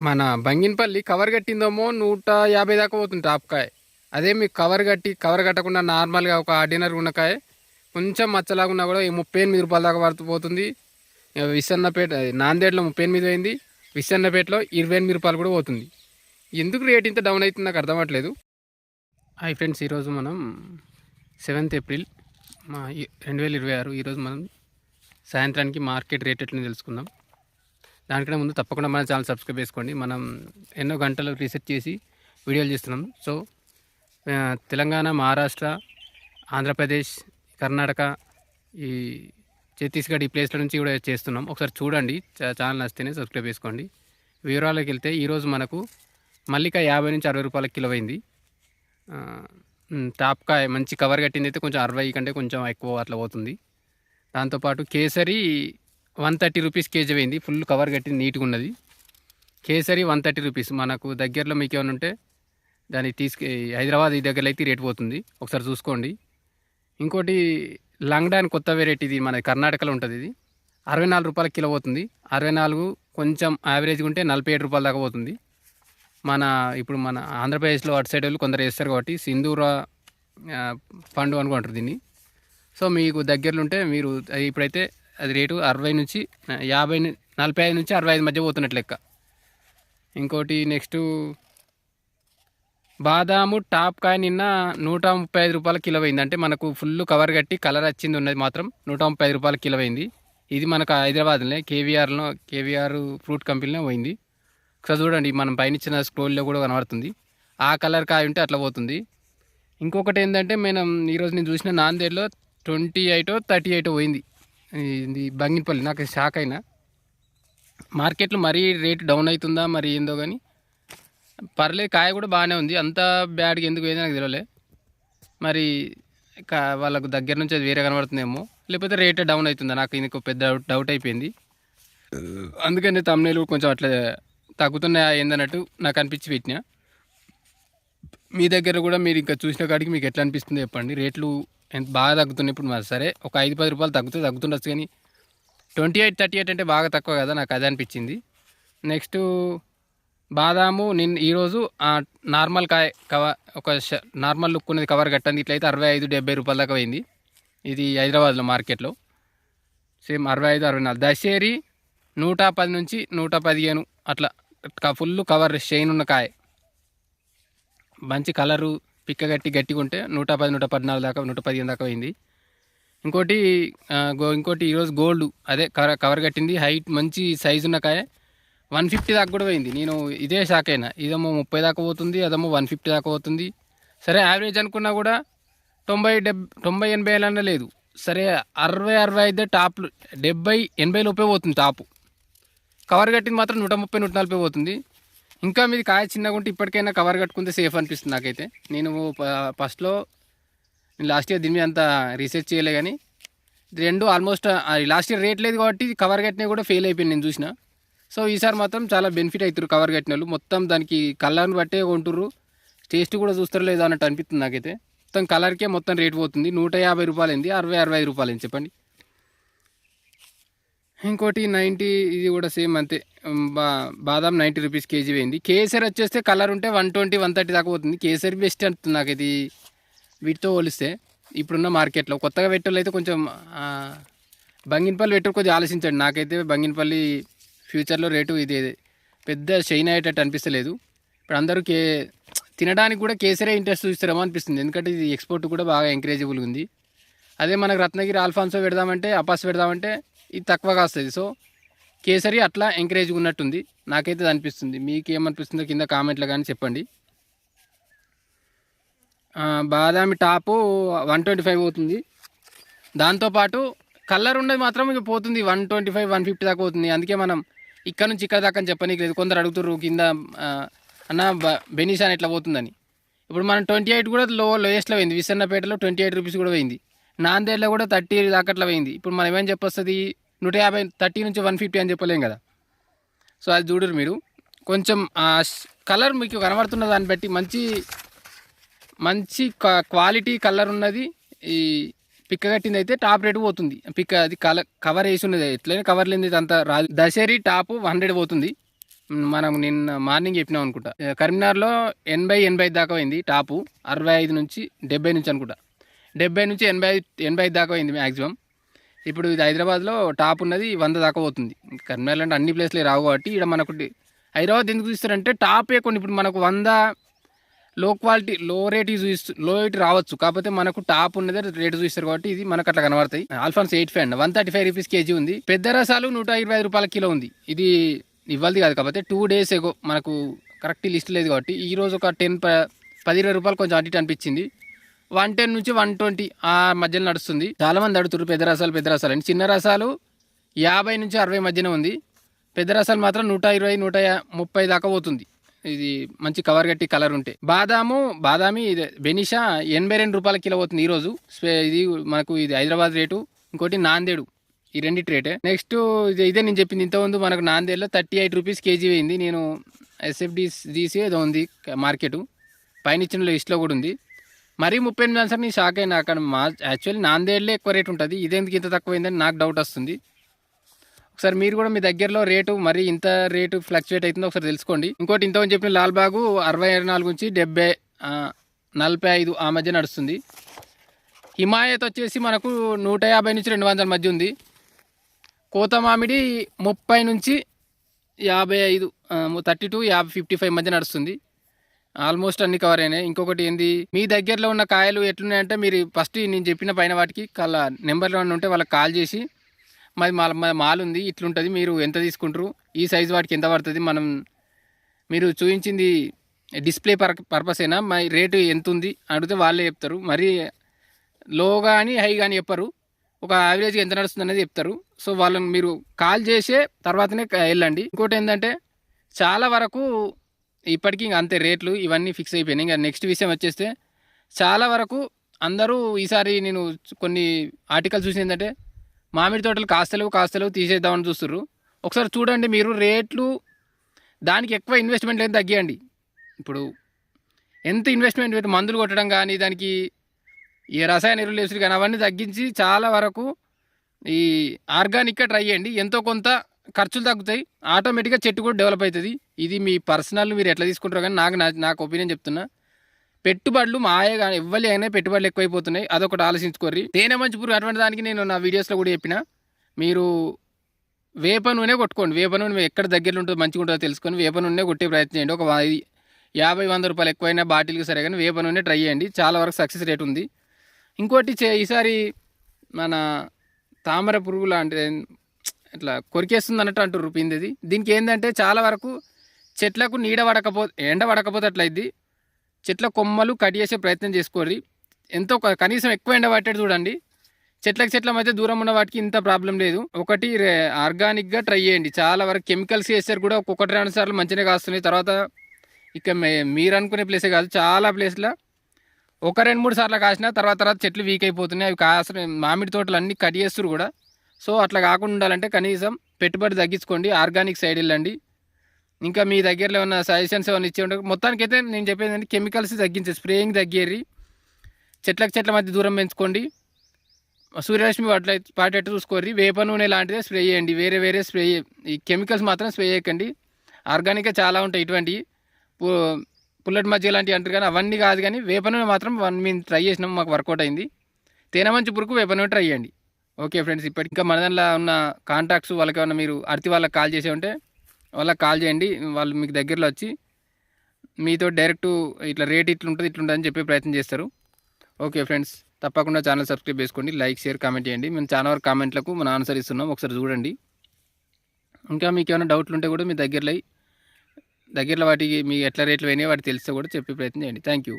మన బంగినపల్లి కవర్ కట్టిందేమో 150 దాకా పోతుంది టాప్కాయ. అదే మీకు కవర్ కట్టకుండా నార్మల్గా ఒక ఆర్డినరీ ఉన్నకాయ కొంచెం మచ్చలాగా ఉన్నా కూడా 38 రూపాయల దాకా పోతుంది. విసన్నపేట నాందేడ్లో 38 అయింది, విసన్నపేటలో 28 రూపాయలు కూడా పోతుంది. ఎందుకు రేట్ ఇంత డౌన్ అవుతుంది నాకు అర్థం అవ్వట్లేదు. హాయ్ ఫ్రెండ్స్, ఈరోజు మనం 7th ఏప్రిల్ 2026. ఈరోజు మనం సాయంత్రానికి మార్కెట్ రేట్ ఎట్లా తెలుసుకుందాం. దానికన్నా ముందు తప్పకుండా మన ఛానల్ సబ్స్క్రైబ్ చేసుకోండి. మనం ఎన్నో గంటలు రీసెర్చ్ చేసి వీడియోలు చేస్తున్నాం. సో తెలంగాణ, మహారాష్ట్ర, ఆంధ్రప్రదేశ్, కర్ణాటక, ఈ ఛత్తీస్గఢ్ ఈ ప్లేస్ల నుంచి కూడా చేస్తున్నాం. ఒకసారి చూడండి, ఛానల్ నచ్చితేనే సబ్స్క్రైబ్ చేసుకోండి. వివరాలకు వెళ్తే ఈరోజు మనకు మల్లిక 50 నుంచి 60 రూపాయల కిలో అయింది. టాప్కాయ మంచి కవర్ కట్టింది అయితే కొంచెం 60 కంటే కొంచెం ఎక్కువ అట్లా పోతుంది. దాంతోపాటు కేసరి 130 రూపీస్ కేజీ అయింది. ఫుల్ కవర్ కట్టి నీట్గా ఉన్నది. కేసరి 130 రూపీస్. మనకు దగ్గరలో మీకు ఏమైనా ఉంటే దాన్ని హైదరాబాద్ ఈ దగ్గరలో అయితే రేట్ పోతుంది, ఒకసారి చూసుకోండి. ఇంకోటి లంగ్డా అని కొత్త వెరైటీ, ఇది మన కర్ణాటకలో ఉంటుంది. ఇది 64 రూపాయల కిలో పోతుంది. 64 కొంచెం యావరేజ్గా ఉంటే 47 రూపాయల దాకా పోతుంది. ఇప్పుడు మన ఆంధ్రప్రదేశ్లో అటు సైడ్ వాళ్ళు కొందరు వేస్తారు కాబట్టి సింధూర పండు అనుకుంటారు దీన్ని. సో మీకు దగ్గరలో ఉంటే మీరు ఇప్పుడైతే అది రేటు 60 నుంచి 50, 45 నుంచి 65 మధ్య పోతున్నట్లు లెక్క. ఇంకోటి నెక్స్ట్ బాదాము టాప్కాయ నిన్న 135 రూపాయల కిలో అయింది. అంటే మనకు ఫుల్ కవర్ కట్టి కలర్ వచ్చింది ఉన్నది మాత్రం 135 రూపాయల కిలో అయింది. ఇది మనకు హైదరాబాద్లోనే కేవీఆర్ ఫ్రూట్ కంపెనీలో పోయింది. ఒకసారి చూడండి, మనం పైన ఇచ్చిన స్క్రోల్లో కూడా కనబడుతుంది. ఆ కలర్ కాయ ఉంటే అట్లా పోతుంది. ఇంకొకటి ఏంటంటే ఈరోజు నేను చూసిన నాందేడ్లో 28, 38 పోయింది. ఇది బంగినపల్లి. నాకు షాక్ అయినా, మార్కెట్లో మరీ రేటు డౌన్ అవుతుందా మరి ఏందో కానీ పర్లేదు, కాయ కూడా బాగానే ఉంది. అంత బ్యాడ్గా ఎందుకు పోయిందో నాకు తెలియలే. మరి వాళ్ళకు దగ్గర నుంచి అది వేరే కనబడుతుందేమో, లేకపోతే రేట్ డౌన్ అవుతుందా, నాకు ఇందుకు పెద్ద డౌట్ అయిపోయింది. అందుకని తమ్నేలు కొంచెం అట్లా తగ్గుతున్నాయా ఏందన్నట్టు నాకు అనిపించి పెట్టినా. మీ దగ్గర కూడా మీరు ఇంకా చూసిన కాడికి మీకు ఎట్లా అనిపిస్తుందో చెప్పండి. రేట్లు ఎంత బాగా తగ్గుతున్నాయి ఇప్పుడు. మరి సరే, ఒక 5-10 రూపాయలు తగ్గుతుండొచ్చు, కానీ 28, 38 అంటే బాగా తక్కువ కదా, నాకు అదే అనిపించింది. నెక్స్ట్ బాదాము ఈరోజు నార్మల్ ఒక నార్మల్ లుక్ ఉన్నది కవర్ కట్టండి. ఇట్లయితే 65, 70 రూపాయల దాకా అయింది. ఇది హైదరాబాద్లో మార్కెట్లో సేమ్ 65, 64. దశేరి 110 నుంచి 115 అట్లా ఫుల్ కవర్ షైన్ ఉన్న కాయ, మంచి కలరు పిక్క గట్టిగా ఉంటే 110, 114 దాకా, 115 దాకా అయింది. ఇంకోటి ఈరోజు గోల్డ్ అదే కవర్ కట్టింది, హైట్ మంచి సైజు ఉన్న కాయ 150 దాకా కూడా పోయింది. నేను ఇదే షాక్ అయినా. ఇదేమో 30 దాకా పోతుంది, అదేమో 150 దాకా పోతుంది. సరే యావరేజ్ అనుకున్నా కూడా 90, 80 అన్నా లేదు. సరే 60, 65 టాప్, 70, 80 లోపే పోతుంది టాపు. కవర్ కట్టింది మాత్రం 130, 140 పోతుంది. ఇంకా మీది కాయ చిన్నగా ఉంటే ఇప్పటికైనా కవర్ కట్టుకుంటే సేఫ్ అనిపిస్తుంది నాకైతే. నేను లాస్ట్ ఇయర్ దీని మీద అంత రీసెర్చ్ చేయలే, కానీ రెండు ఆల్మోస్ట్ లాస్ట్ ఇయర్ రేట్ లేదు కాబట్టి కవర్ కట్టినవి కూడా ఫెయిల్ అయిపోయింది నేను చూసిన. సో ఈసారి మాత్రం చాలా బెనిఫిట్ అవుతారు కవర్ కట్టిన వాళ్ళు. మొత్తం దానికి కలర్ని బట్టే కొంటుర్రు, టేస్ట్ కూడా చూస్తారో లేదో అన్నట్టు అనిపిస్తుంది నాకైతే. మొత్తం కలర్కే మొత్తం రేట్ పోతుంది. 150 రూపాయలు అయింది, 60, 65 రూపాయలు అయింది చెప్పండి. ఇంకోటి 90, ఇది కూడా సేమ్ అంతే. బాదాం 90 రూపీస్ కేజీ అయింది. కేసరి వచ్చేస్తే కలర్ ఉంటే 120, 130 దాకా పోతుంది. కేసరి బెస్ట్ అంటుంది నాకు ఇది వీటితో పోలిస్తే. ఇప్పుడున్న మార్కెట్లో కొత్తగా పెట్టాలి అయితే కొంచెం బంగినపల్లి పెట్టు కొద్దిగా ఆలోచించండి. నాకైతే బంగినపల్లి ఫ్యూచర్లో రేటు ఇది పెద్ద షైన్ అయ్యేటట్టు అనిపిస్తలేదు. ఇప్పుడు అందరూ తినడానికి కూడా కేసరే ఇంట్రెస్ట్ చూస్తారేమో అనిపిస్తుంది, ఎందుకంటే ఇది ఎక్స్పోర్ట్ కూడా బాగా ఎంకరేజబుల్ ఉంది. అదే మనకు రత్నగిరి ఆల్ఫాన్సో పెడదామంటే, అపాస్ పెడదామంటే ఇది తక్కువగా వస్తుంది. సో కేసరి అట్లా ఎంకరేజ్గా ఉన్నట్టుంది, నాకైతే అనిపిస్తుంది. మీకు ఏమనిపిస్తుందో కింద కామెంట్లో కానీ చెప్పండి. బాదామి టాపు 125 పోతుంది. దాంతోపాటు కలర్ ఉన్నది మాత్రం ఇక పోతుంది 125, 150 దాకా పోతుంది. అందుకే మనం ఇక్కడ నుంచి ఇక్కడ దాకా అని చెప్పనీకి లేదు. కొందరు అడుగుతుర్రు కింద అన్న బెనీష్ అని ఎట్లా పోతుందని. ఇప్పుడు మనం 28 కూడా లోయెస్ట్లో పోయింది. విసన్నపేటలో 28 రూపీస్ కూడా పోయింది. నాందేడ్లో కూడా 30 దాకా అట్లా పోయింది. ఇప్పుడు మనం ఏమని చెప్పొస్తుంది, 150, 30 నుంచి 150 అని చెప్పలేం కదా. సో అది చూడరు మీరు. కొంచెం కలర్ మీకు కనబడుతున్న దాన్ని బట్టి మంచి క్వాలిటీ కలర్ ఉన్నది. ఈ పిక్క కట్టింది అయితే టాప్ రేటు పోతుంది. అది కవర్ వేసి ఉన్నది, ఎట్లయినా కవర్ లేనిది అంత రాదు. దశేరి టాపు 100 పోతుంది. మనం నిన్న మార్నింగ్ చెప్పినాం అనుకుంటా. కరీంనగర్లో 80 దాకా పోయింది టాపు, 65 నుంచి 70 నుంచి అనుకుంటా, 70 నుంచి 85 దాకా పోయింది మ్యాక్సిమం. ఇప్పుడు ఇది హైదరాబాద్లో టాప్ ఉన్నది 100 దాకా పోతుంది. కరీంనగర్ అంటే అన్ని ప్లేస్లు రావు కాబట్టి ఇక్కడ మనకు హైదరాబాద్ ఎందుకు చూస్తారంటే టాపే కొన్ని. ఇప్పుడు మనకు 100 లో క్వాలిటీ లో రేట్ లో రేట్ రావచ్చు, కాకపోతే మనకు టాప్ ఉన్నదే రేటు చూస్తారు కాబట్టి ఇది మనకు అట్లా కనబడతాయి. ఆల్ఫాన్స్ 8 అండ్ 135 రూపీస్ కేజీ ఉంది. పెద్ద రసాలు 125 రూపాయల కిలో ఉంది. ఇది ఇవ్వాలి కాదు, కాకపోతే 2 days ఎగో మనకు కరెక్ట్ లిస్ట్ లేదు కాబట్టి ఈరోజు ఒక 10-20 రూపాయలు కొంచెం అటు అనిపించింది. 110 నుంచి 120 ఆ మధ్యలో నడుస్తుంది. చాలా మంది అడుగుతారు పెద్ద రసాలు అని. చిన్న రసాలు 50 నుంచి 60 మధ్యన ఉంది. పెద్ద రసాలు మాత్రం 120-130 దాకా పోతుంది. ఇది మంచి కవర్ గట్టి కలర్ ఉంటే. బాదామి ఇది బెనిషా 82 రూపాయల కిలో పోతుంది ఈరోజు. ఇది మనకు ఇది హైదరాబాద్ రేటు. ఇంకోటి నాందేడు, ఈ రెండింటి రేటే. నెక్స్ట్ ఇదే నేను చెప్పింది ఇంతకుముందు మనకు నాందేడులో 38 రూపీస్ కేజీ అయింది. నేను SFDC ఏదో ఉంది మార్కెట్ పైన ఇచ్చిన లిస్ట్లో కూడా ఉంది. మరీ 38 సార్ నేను షాక్ అయినా. అక్కడ యాక్చువల్లీ నాందేడులో ఎక్కువ రేటు ఉంటుంది, ఇదేందుకు ఇంత తక్కువైందని నాకు డౌట్ వస్తుంది. ఒకసారి మీరు కూడా మీ దగ్గరలో రేటు మరి ఇంత రేటు ఫ్లక్చువేట్ అవుతుందో ఒకసారి తెలుసుకోండి. ఇంకోటి ఇంతకుముందు చెప్పిన లాల్బాగు 64 నుంచి 45 ఆ మధ్య నడుస్తుంది. హిమాయత్ వచ్చేసి మనకు 150 నుంచి 200 మధ్య ఉంది. కోత మామిడి 30 నుంచి 55, 32-55 మధ్య నడుస్తుంది. ఆల్మోస్ట్ అన్ని కవర్ అయినాయి. ఇంకొకటి ఏంది, మీ దగ్గరలో ఉన్న కాయలు ఎట్లున్నాయంటే మీరు ఫస్ట్ నేను చెప్పిన పైన వాటికి నెంబర్లో ఉంటే వాళ్ళకి కాల్ చేసి మాది మాల్ ఉంది ఇట్లుంటుంది, మీరు ఎంత తీసుకుంటారు, ఈ సైజు వాటికి ఎంత పడుతుంది, మీరు చూపించింది డిస్ప్లే పర్పస్ అయినా మా రేటు ఎంత ఉంది అడిగితే వాళ్ళే చెప్తారు. మరి లో కానీ హై కానీ చెప్పరు, ఒక యావరేజ్గా ఎంత నడుస్తుంది అనేది చెప్తారు. సో వాళ్ళని మీరు కాల్ చేసే తర్వాతనే వెళ్ళండి. ఇంకోటి ఏంటంటే చాలా వరకు ఇప్పటికీ ఇంకా అంతే రేట్లు ఇవన్నీ ఫిక్స్ అయిపోయినాయి. ఇంకా నెక్స్ట్ విషయం వచ్చేస్తే చాలా వరకు అందరూ ఈసారి నేను కొన్ని ఆర్టికల్స్ చూసి ఏంటంటే మామిడి తోటలు కాస్తలేవు తీసేద్దామని చూస్తున్నారు. ఒకసారి చూడండి మీరు రేట్లు, దానికి ఎక్కువ ఇన్వెస్ట్మెంట్ లేదు తగ్గియండి. ఇప్పుడు ఎంత ఇన్వెస్ట్మెంట్ పెట్టి మందులు కొట్టడం కానీ దానికి ఈ రసాయన ఎరువులు వేసుడు కానీ అవన్నీ తగ్గించి చాలా వరకు ఈ ఆర్గానిక్గా ట్రై చేయండి. ఎంతో కొంత ఖర్చులు తగ్గుతాయి, ఆటోమేటిక్గా చెట్టు కూడా డెవలప్ అవుతుంది. ఇది మీ పర్సనల్ మీరు ఎట్లా తీసుకుంటారో కానీ నాకు ఒపీనియన్ చెప్తున్నా. పెట్టుబడులు మాయే కానీ ఇవ్వాలి అయినా పెట్టుబడులు ఎక్కువైపోతున్నాయి, అదొకటి ఆలోచించుకోర్రి. తేనె మంచి పురుగు అటువంటి దానికి నేను నా వీడియోస్లో కూడా చెప్పిన, మీరు వేప నూనె కొట్టుకోండి. వేప నూనె ఎక్కడ దగ్గరలో ఉంటుందో మంచిగా ఉంటుందో తెలుసుకొని వేప నూనె కొట్టే ప్రయత్నం చేయండి. ఒక 50-100 రూపాయలు ఎక్కువైనా బాటిల్కి సరే కానీ వేప నూనె ట్రై చేయండి, చాలా వరకు సక్సెస్ రేట్ ఉంది. ఇంకోటి ఈసారి మన తామర పురుగు లాంటి ఇట్లా కొరికేస్తుంది అన్నట్టు అంటారు పిండిది. దీనికి ఏంటంటే చాలా వరకు చెట్లకు ఎండ పడకపోతే అట్లయిద్ది. చెట్ల కొమ్మలు కట్ చేసే ప్రయత్నం చేసుకోర్రి. ఎంతో కనీసం ఎక్కువ ఎండ పట్టేది చూడండి. చెట్ల మధ్య దూరం ఉన్న వాటికి ఇంత ప్రాబ్లం లేదు. ఒకటి ఆర్గానిక్గా ట్రై చేయండి. చాలా వరకు కెమికల్స్ వేస్తారు కూడా ఒక్కొక్కటి 2 సార్లు మంచిగా కాస్తున్నాయి. తర్వాత ఇక మీరు అనుకునే ప్లేసే కాదు, చాలా ప్లేస్లో 1-2-3 సార్లు కాసిన తర్వాత చెట్లు వీక్ అయిపోతున్నాయి. అవి మామిడి తోటలు అన్నీ కట్ చేస్తారు కూడా. సో అట్లా కాకుండా ఉండాలంటే కనీసం పెట్టుబడి తగ్గించుకోండి, ఆర్గానిక్ సైడ్ వెళ్ళండి. ఇంకా మీ దగ్గరలో ఉన్న సజెషన్స్ ఏమైనా ఇచ్చే ఉంటారు. మొత్తానికైతే నేను చెప్పేది కెమికల్స్ తగ్గించే, స్ప్రేయింగ్ తగ్గేరి, చెట్ల మధ్య దూరం పెంచుకోండి, సూర్యరశ్మి పాటేట్టు చూసుకోర్రి. వేప నూనె లాంటిదే స్ప్రే చేయండి, వేరే స్ప్రే, ఈ కెమికల్స్ మాత్రం స్ప్రే చేయకండి. ఆర్గానిక్గా చాలా ఉంటాయి ఇటువంటివి, పుల్లటి మధ్య లాంటివి అంటారు కానీ అవన్నీ కాదు. కానీ వేప నూనె మాత్రం మేము ట్రై చేసినాం, మాకు వర్కౌట్ అయింది. తేనె మంచి పురుగు వేప నూనె ట్రై చేయండి. ఓకే ఫ్రెండ్స్, ఇప్పటికి ఇంకా మన దాంట్లో ఉన్న కాంటాక్ట్స్ వాళ్ళకి ఏమన్నా మీరు వాళ్ళకి కాల్ చేసే ఉంటే వాళ్ళకి కాల్ చేయండి. వాళ్ళు మీకు దగ్గరలో వచ్చి మీతో డైరెక్ట్ ఇట్లా రేట్ ఇట్లుంటుంది అని చెప్పే ప్రయత్నం చేస్తారు. ఓకే ఫ్రెండ్స్, తప్పకుండా ఛానల్ సబ్స్క్రైబ్ చేసుకోండి, లైక్ షేర్ కామెంట్ చేయండి. మేము చాలా వరకు కామెంట్లకు మనం ఆన్సర్ ఇస్తున్నాం, ఒకసారి చూడండి. ఇంకా మీకు ఏమైనా డౌట్లు ఉంటే కూడా మీ దగ్గరలో వాటికి మీ ఎట్లా రేట్లు అయినాయో వాటికి తెలిస్తే కూడా చెప్పే ప్రయత్నం చేయండి. Thank you.